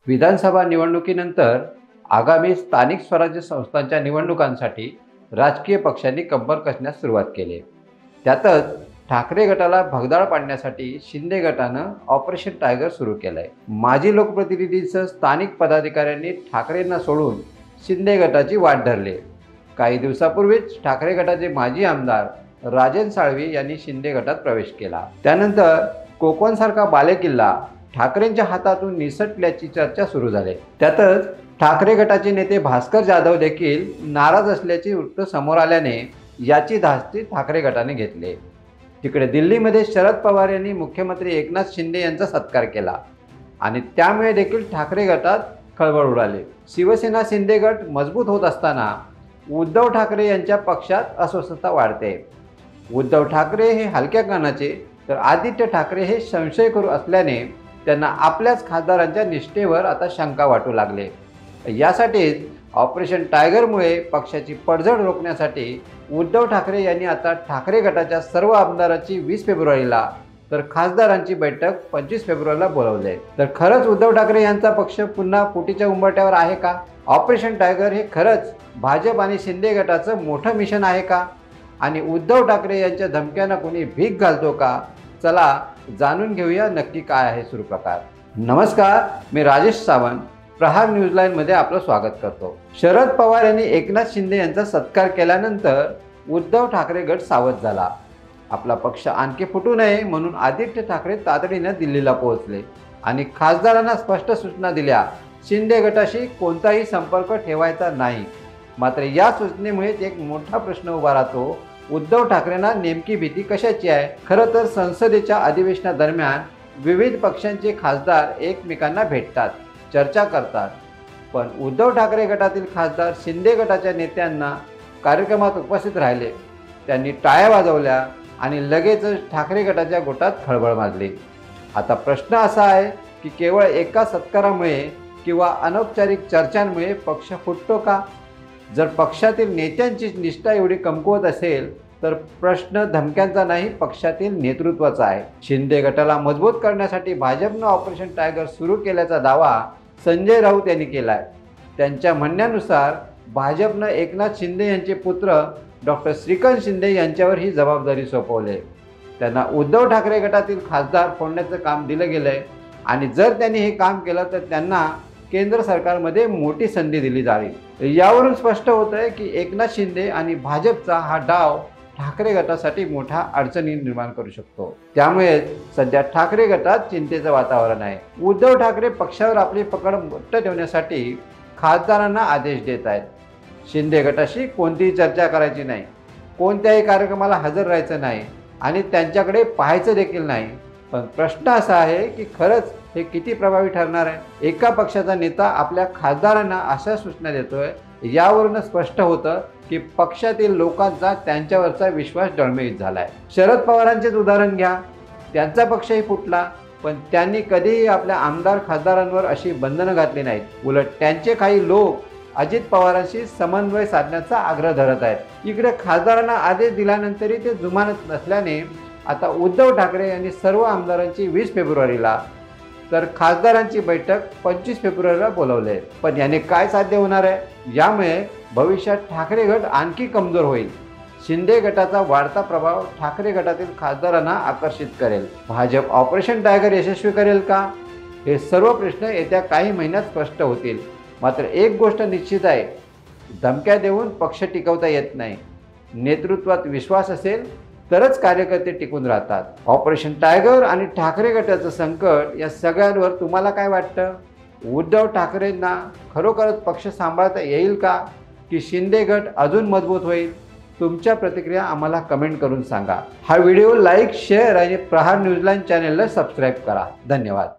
विधानसभा निवडणुकीनंतर आगामी स्थानिक स्वराज्य संस्थांच्या निवडणुकांसाठी राजकीय पक्षांनी कंबर कसण्यास सुरुवात केली। त्यातच ठाकरे गटाला भगदाळ पाडण्यासाठी शिंदे गटानं ऑपरेशन टायगर सुरू केलंय। माजी लोकप्रतिनिधींसह स्थानिक पदाधिकाऱ्यांनी ठाकरेंना सोडून शिंदे गटाची वाट धरली। काही दिवसापूर्वीच ठाकरे गटाचे माजी आमदार राजन साळवी यांनी शिंदे गटात प्रवेश केला। त्यानंतर कोकणसारखा बालेकिल्ला ठाकरेंच्या हातातून निसटल्याची चर्चा सुरू झाली। त्यातच ठाकरे गटाचे नेते भास्कर जाधव देखील नाराज असल्याचे वृत्त समोर आल्याने याची धास्ती ठाकरे गटाने घेतली। तिकडे दिल्लीमध्ये शरद पवार यांनी मुख्यमंत्री एकनाथ शिंदे यांचा सत्कार केला आणि त्यामुळे देखील ठाकरे गटात खळबळ उडाली। शिवसेना शिंदे गट मजबूत होत असताना उद्धव ठाकरे यांच्या पक्षात अस्वस्थता वाढते। उद्धव ठाकरे हे हलक्या कानाचे तर आदित्य ठाकरे हे संशयकरू असल्याने त्यांना आपल्याच खासदारांच्या निष्ठेवर आता शंका वाटू लागले। यासाठीच ऑपरेशन टायगरमुळे पक्षाची पडझड रोखण्यासाठी उद्धव ठाकरे यांनी आता ठाकरे गटाच्या सर्व आमदारांची 20 फेब्रुवारीला तर खासदारांची बैठक 25 फेब्रुवारीला बोलावली। तर खरंच उद्धव ठाकरे यांचा पक्ष पुन्हा फुटीच्या उंबरठ्यावर आहे का? ऑपरेशन टायगर हे खरंच भाजप आणि शिंदे गटाचं मोठं मिशन आहे का? आणि उद्धव ठाकरे यांच्या धमक्यांना कोणी भीक घालतो का? चला जाणून घेऊया नक्की काय आहे सुरू प्रकार। नमस्कार, मी राजेश सावंत प्रहार न्यूजलाइन मध्ये आपलं स्वागत करतो। शरद पवार यांनी एकनाथ शिंदे यांचा सत्कार केल्यानंतर उद्धव ठाकरे गट सावध झाला। आपला पक्ष आणखी फुटू नये म्हणून आदित्य ठाकरे तातडीने दिल्लीला पोहोचले आणि खासदारांना स्पष्ट सूचना दिल्या, शिंदे गटाशी कोणताही संपर्क ठेवायचा नाही। मात्र या सूचनेमुळे एक मोठा प्रश्न उभा राहतो, उद्धव ठाकरेंना नेमकी भीती कशाची आहे? खरं तर संसदेच्या अधिवेशनादरम्यान विविध पक्षांचे खासदार एकमेकांना भेटतात, चर्चा करतात, पण उद्धव ठाकरे गटातील खासदार शिंदे गटाच्या नेत्यांना कार्यक्रमात उपस्थित राहिले। त्यांनी टाळ्या वाजवल्या आणि लगेचच ठाकरे गटाच्या गोटात खळबळ माजली। आता प्रश्न असा आहे की केवळ एका सत्कारामुळे किंवा अनौपचारिक चर्चांमुळे पक्ष फुटतो का? जर पक्षातील नेत्यांची निष्ठा एवढी कमकुवत असेल तर प्रश्न धमक्यांचा नाही, पक्षातील नेतृत्वाचा आहे। शिंदे गटाला मजबूत करण्यासाठी भाजपनं ऑपरेशन टायगर सुरू केल्याचा दावा संजय राऊत यांनी केलाय। त्यांच्या म्हणण्यानुसार भाजपनं एकनाथ शिंदे यांचे पुत्र डॉक्टर श्रीकांत शिंदे यांच्यावर ही जबाबदारी सोपवली। त्यांना उद्धव ठाकरे गटातील खासदार फोडण्याचं काम दिलं गेलंय आणि जर त्यांनी हे काम केलं तर त्यांना केंद्र सरकारमध्ये मोठी संधी दिली जाईल। यावरून स्पष्ट होतंय की एकनाथ शिंदे आणि भाजपचा हा डाव ठाकरे गटासाठी मोठ्या अडचणी निर्माण करू शकतो। त्यामुळे सध्या ठाकरे गटात चिंतेचं वातावरण आहे। उद्धव ठाकरे पक्षावर आपली पकड घट्ट ठेवण्यासाठी खासदारांना आदेश देत आहेत। शिंदे गटाशी कोणतीही चर्चा करायची नाही, कोणत्याही कार्यक्रमाला हजर राहायचं नाही आणि त्यांच्याकडे पाहायचं देखील नाही। पण प्रश्न असा आहे की खरंच हे किती प्रभावी ठरणार आहे? एका पक्षाचा नेता आपल्या खासदारांना अशा सूचना देतोय, यावरून स्पष्ट होतं की पक्षातील लोकांचा त्यांच्यावरचा विश्वास डळमळीत झालाय। शरद पवारांचेच उदाहरण घ्या, त्यांचा पक्षही फुटला पण त्यांनी कधीही आपल्या आमदार खासदारांवर अशी बंधनं घातली नाहीत। उलट त्यांचे काही लोक अजित पवारांशी समन्वय साधण्याचा आग्रह धरत आहेत। इकडे खासदारांना आदेश दिल्यानंतरही ते जुमानत नसल्याने आता उद्धव ठाकरे यांनी सर्व आमदारांची 20 फेब्रुवारीला तर खासदारांची बैठक 25 फेब्रुवारीला बोलावली आहे। पण याने काय साध्य होणार आहे? यामुळे भविष्यात ठाकरे गट आणखी कमजोर होईल। शिंदे गटाचा वाढता प्रभाव ठाकरे गटातील खासदारांना आकर्षित करेल। भाजप ऑपरेशन टायगर यशस्वी करेल का? हे सर्व प्रश्न येत्या काही महिन्यात स्पष्ट होतील। मात्र एक गोष्ट निश्चित आहे, धमक्या देऊन पक्ष टिकवता येत नाही। नेतृत्वात विश्वास असेल तरच कार्यकर्ते टिकून राहतात। ऑपरेशन टायगर आणि ठाकरे गटाचं संकट या सगळ्यांवर तुम्हाला काय वाटतं? उद्धव ठाकरेंना खरोखरच पक्ष सांभाळता येईल का की शिंदे गट अजून मजबूत होईल? तुमच्या प्रतिक्रिया आम्हाला कमेंट करून सांगा। हा व्हिडिओ लाईक, शेअर आणि प्रहार न्यूजलाइन चॅनलला सबस्क्राईब करा। धन्यवाद।